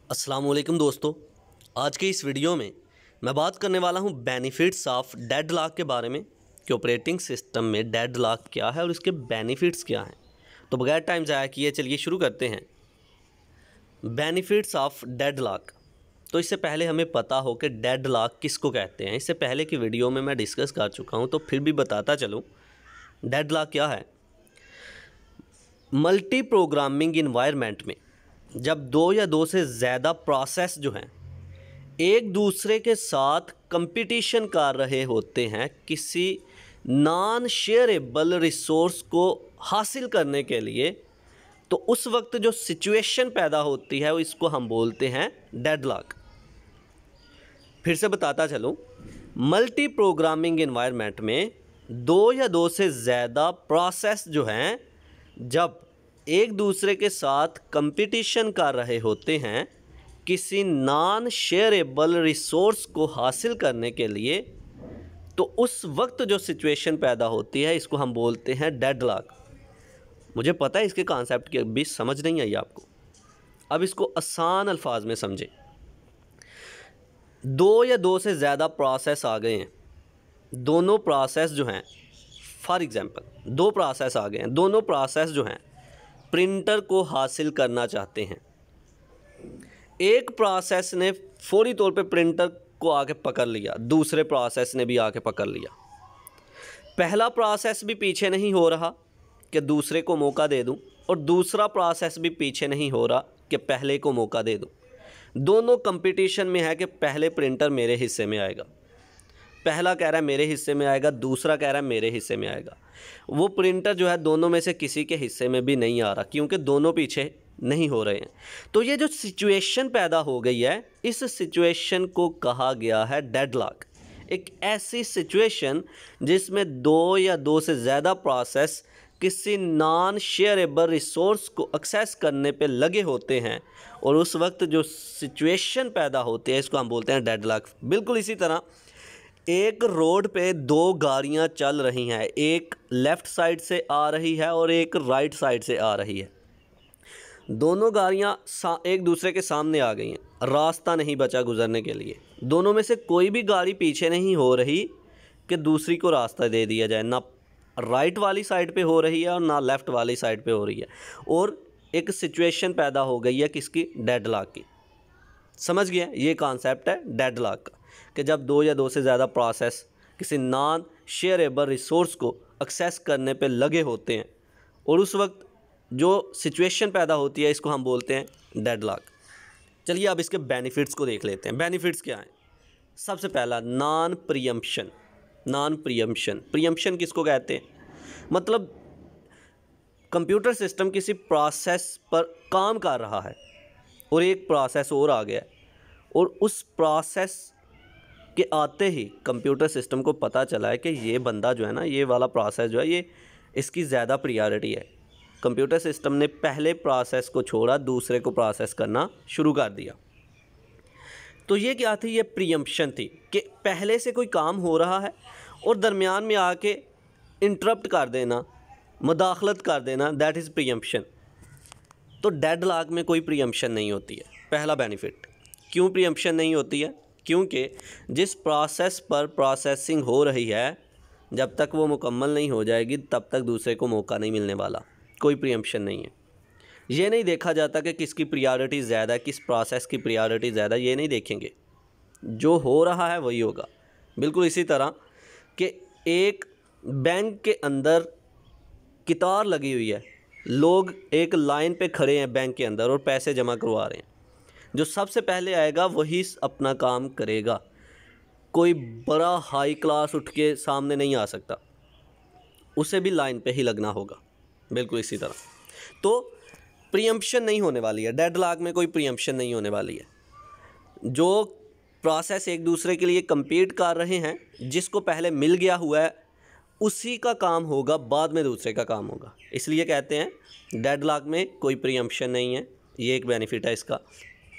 अस्सलामुअलैकुम दोस्तों, आज के इस वीडियो में मैं बात करने वाला हूं बेनिफिट्स ऑफ डेडलॉक के बारे में कि ऑपरेटिंग सिस्टम में डेडलॉक क्या है और इसके बेनिफिट्स क्या हैं। तो बगैर टाइम ज़ाया किए चलिए शुरू करते हैं। Benefits of deadlock. तो इससे पहले हमें पता हो कि डेडलॉक किसको कहते हैं। इससे पहले की वीडियो में मैं डिस्कस कर चुका हूँ, तो फिर भी बताता चलूँ डेडलॉक क्या है। मल्टी प्रोग्रामिंग इन्वायरमेंट में जब दो या दो से ज़्यादा प्रोसेस जो हैं एक दूसरे के साथ कंपटीशन कर रहे होते हैं किसी नॉन शेयरेबल रिसोर्स को हासिल करने के लिए, तो उस वक्त जो सिचुएशन पैदा होती है इसको हम बोलते हैं डेडलॉक। फिर से बताता चलूँ, मल्टी प्रोग्रामिंग इन्वायरमेंट में दो या दो से ज़्यादा प्रोसेस जो हैं जब एक दूसरे के साथ कंपटीशन कर रहे होते हैं किसी नॉन शेयरेबल रिसोर्स को हासिल करने के लिए, तो उस वक्त जो सिचुएशन पैदा होती है इसको हम बोलते हैं डेडलॉक। मुझे पता है इसके कॉन्सेप्ट की अभी समझ नहीं आई आपको, अब इसको आसान अल्फाज में समझें। दो या दो से ज़्यादा प्रोसेस आ गए हैं, दोनों प्रोसेस जो हैं, फॉर एग्ज़ाम्पल दो प्रोसेस आ गए हैं, दोनों प्रोसेस जो हैं प्रिंटर को हासिल करना चाहते हैं। एक प्रोसेस ने फौरी तौर पे प्रिंटर को आके पकड़ लिया, दूसरे प्रोसेस ने भी आके पकड़ लिया। पहला प्रोसेस भी पीछे नहीं हो रहा कि दूसरे को मौका दे दूं, और दूसरा प्रोसेस भी पीछे नहीं हो रहा कि पहले को मौका दे दूं। दोनों कंपटीशन में है कि पहले प्रिंटर मेरे हिस्से में आएगा। पहला कह रहा है मेरे हिस्से में आएगा, दूसरा कह रहा है मेरे हिस्से में आएगा। वो प्रिंटर जो है दोनों में से किसी के हिस्से में भी नहीं आ रहा क्योंकि दोनों पीछे नहीं हो रहे हैं। तो ये जो सिचुएशन पैदा हो गई है, इस सिचुएशन को कहा गया है डेडलॉक। एक ऐसी सिचुएशन जिसमें दो या दो से ज़्यादा प्रोसेस किसी नॉन शेयरेबल रिसोर्स को एक्सेस करने पे लगे होते हैं और उस वक्त जो सिचुएशन पैदा होती है इसको हम बोलते हैं डेडलॉक। बिल्कुल इसी तरह एक रोड पे दो गाड़ियां चल रही हैं, एक लेफ़्ट साइड से आ रही है और एक राइट साइड से आ रही है। दोनों गाड़ियां एक दूसरे के सामने आ गई हैं, रास्ता नहीं बचा गुजरने के लिए। दोनों में से कोई भी गाड़ी पीछे नहीं हो रही कि दूसरी को रास्ता दे दिया जाए, ना राइट वाली साइड पे हो रही है और ना लेफ़्ट वाली साइड पे हो रही है, और एक सिचुएशन पैदा हो गई है किसकी? डेडलॉक की। समझ गया? ये कॉन्सेप्ट है डेडलॉक का कि जब दो या दो से ज़्यादा प्रोसेस किसी नॉन शेयरेबल रिसोर्स को एक्सेस करने पे लगे होते हैं और उस वक्त जो सिचुएशन पैदा होती है इसको हम बोलते हैं डेडलॉक। चलिए अब इसके बेनिफिट्स को देख लेते हैं। बेनिफिट्स क्या हैं? सबसे पहला non preemption. Non preemption, preemption किसको कहते हैं? मतलब कंप्यूटर सिस्टम किसी प्रोसेस पर काम कर रहा है और एक प्रोसेस और आ गया और उस प्रोसेस के आते ही कंप्यूटर सिस्टम को पता चला है कि ये बंदा जो है ना, ये वाला प्रोसेस जो है ये इसकी ज़्यादा प्रायोरिटी है। कंप्यूटर सिस्टम ने पहले प्रोसेस को छोड़ा, दूसरे को प्रोसेस करना शुरू कर दिया। तो ये क्या थी? ये प्रीएम्पशन थी कि पहले से कोई काम हो रहा है और दरमियान में आके इंटरप्ट कर देना, मुदाखलत कर देना, दैट इज़ प्रीएम्पशन। तो डेडलॉक में कोई प्रीएम्पशन नहीं होती है। पहला बेनिफिट। क्यों प्रीएम्पशन नहीं होती है? क्योंकि जिस प्रोसेस पर प्रोसेसिंग हो रही है जब तक वो मुकम्मल नहीं हो जाएगी तब तक दूसरे को मौका नहीं मिलने वाला। कोई प्रीएम्पशन नहीं है। ये नहीं देखा जाता कि किसकी प्रायोरिटी ज़्यादा है, किस प्रोसेस की प्रायोरिटी ज़्यादा, ये नहीं देखेंगे। जो हो रहा है वही होगा। बिल्कुल इसी तरह कि एक बैंक के अंदर कतार लगी हुई है, लोग एक लाइन पे खड़े हैं बैंक के अंदर और पैसे जमा करवा रहे हैं। जो सबसे पहले आएगा वही अपना काम करेगा। कोई बड़ा हाई क्लास उठ के सामने नहीं आ सकता, उसे भी लाइन पे ही लगना होगा। बिल्कुल इसी तरह तो प्रीएम्पशन नहीं होने वाली है। डेडलॉक में कोई प्रीएम्पशन नहीं होने वाली है। जो प्रोसेस एक दूसरे के लिए compete कर रहे हैं, जिसको पहले मिल गया हुआ है उसी का काम होगा, बाद में दूसरे का काम होगा। इसलिए कहते हैं डेडलॉक में कोई प्रीएम्पशन नहीं है। ये एक बेनिफिट है इसका।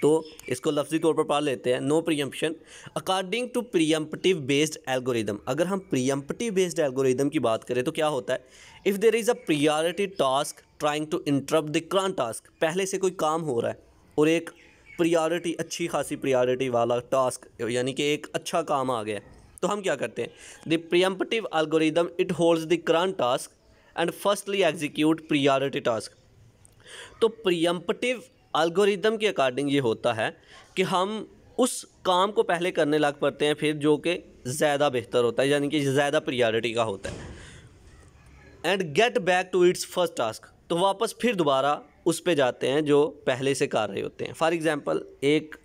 तो इसको लफ्ज़ी तौर पर पढ़ लेते हैं। No preemption according to preemptive based algorithm. अगर हम प्रीएम्पटिव बेस्ड एल्गोरिदम की बात करें तो क्या होता है? If there is a priority task trying to interrupt the current task. पहले से कोई काम हो रहा है और एक प्रायोरिटी, अच्छी खासी प्रायोरिटी वाला टास्क, यानी कि एक अच्छा काम आ गया, तो हम क्या करते हैं, the pre-emptive algorithm it holds the current task and firstly execute priority task. तो प्रीएम्प्टिव एल्गोरिदम के अकॉर्डिंग ये होता है कि हम उस काम को पहले करने लग पड़ते हैं, फिर जो कि ज़्यादा बेहतर होता है, यानी कि ज़्यादा प्रायोरिटी का होता है। And get back to its first task, तो वापस फिर दोबारा उस पे जाते हैं जो पहले से कर रहे होते हैं। फॉर एग्ज़ाम्पल, एक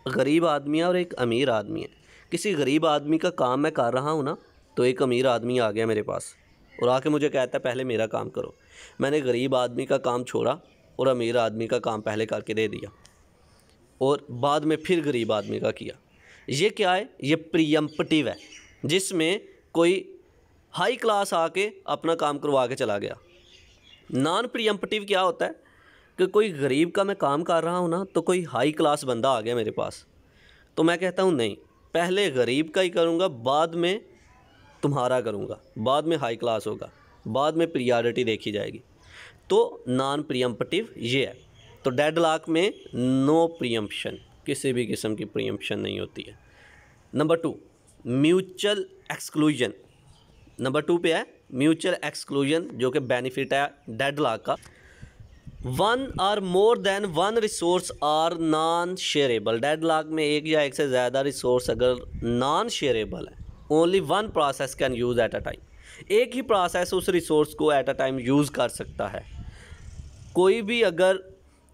गरीब आदमी है और एक अमीर आदमी है। किसी गरीब आदमी का काम मैं कर रहा हूँ ना, तो एक अमीर आदमी आ गया मेरे पास और आके मुझे कहता है पहले मेरा काम करो। मैंने गरीब आदमी का काम छोड़ा और अमीर आदमी का काम पहले करके दे दिया और बाद में फिर गरीब आदमी का किया। ये क्या है, ये प्रीएम्प्टिव है, जिसमें कोई हाई क्लास आके अपना काम करवा के चला गया। नॉन प्रीएम्प्टिव क्या होता है कि कोई गरीब का मैं काम कर रहा हूँ ना, तो कोई हाई क्लास बंदा आ गया मेरे पास, तो मैं कहता हूँ नहीं, पहले गरीब का ही करूँगा, बाद में तुम्हारा करूँगा, बाद में हाई क्लास होगा, बाद में प्रायोरिटी देखी जाएगी। तो नॉन प्रीएम्प्टिव ये है। तो डेडलॉक में नो प्रीएम्प्शन, किसी भी किस्म की प्रीएम्प्शन नहीं होती है। Number 2, mutual exclusion. नंबर 2 पे है म्यूचुअल एक्सक्लूजन, जो कि बेनिफिट है डेडलॉक का। One or more than one resource are non shareable. Deadlock में एक या एक से ज़्यादा रिसोर्स अगर नॉन शेयरेबल है, only one process can use at a time. एक ही प्रोसेस उस रिसोर्स को एट अ टाइम यूज़ कर सकता है। कोई भी अगर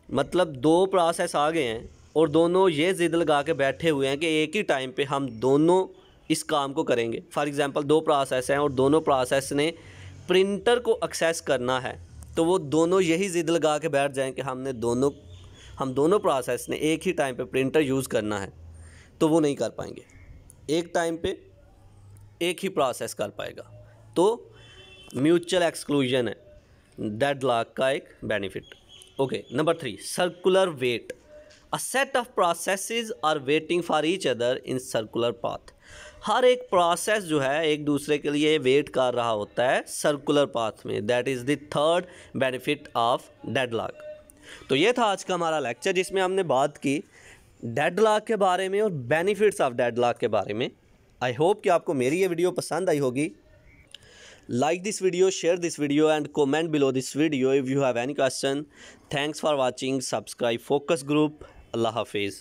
मतलब 2 प्रोसेस आ गए हैं और दोनों ये ज़िद लगा के बैठे हुए हैं कि एक ही टाइम पे हम दोनों इस काम को करेंगे। फॉर एग्ज़ाम्पल, 2 प्रोसेस हैं और दोनों प्रोसेस ने प्रिंटर को एक्सेस करना है, तो वो दोनों यही ज़िद लगा के बैठ जाएं कि हम दोनों प्रोसेस ने एक ही टाइम पे प्रिंटर यूज़ करना है, तो वो नहीं कर पाएंगे। एक टाइम पे एक ही प्रोसेस कर पाएगा। तो म्यूचुअल एक्सक्लूजन है डेडलॉक का एक benefit. Okay, number 3, circular wait. A set of processes are waiting for each other in circular path. हर एक प्रोसेस जो है एक दूसरे के लिए वेट कर रहा होता है सर्कुलर पाथ में। That is the third benefit of deadlock. तो ये था आज का हमारा लेक्चर, जिसमें हमने बात की डेडलॉक के बारे में और बेनिफिट्स ऑफ डेडलॉक के बारे में। आई होप कि आपको मेरी ये वीडियो पसंद आई होगी। Like this video, share this video and comment below this video if you have any question. Thanks for watching. Subscribe focus group. अल्लाह हाफिज़।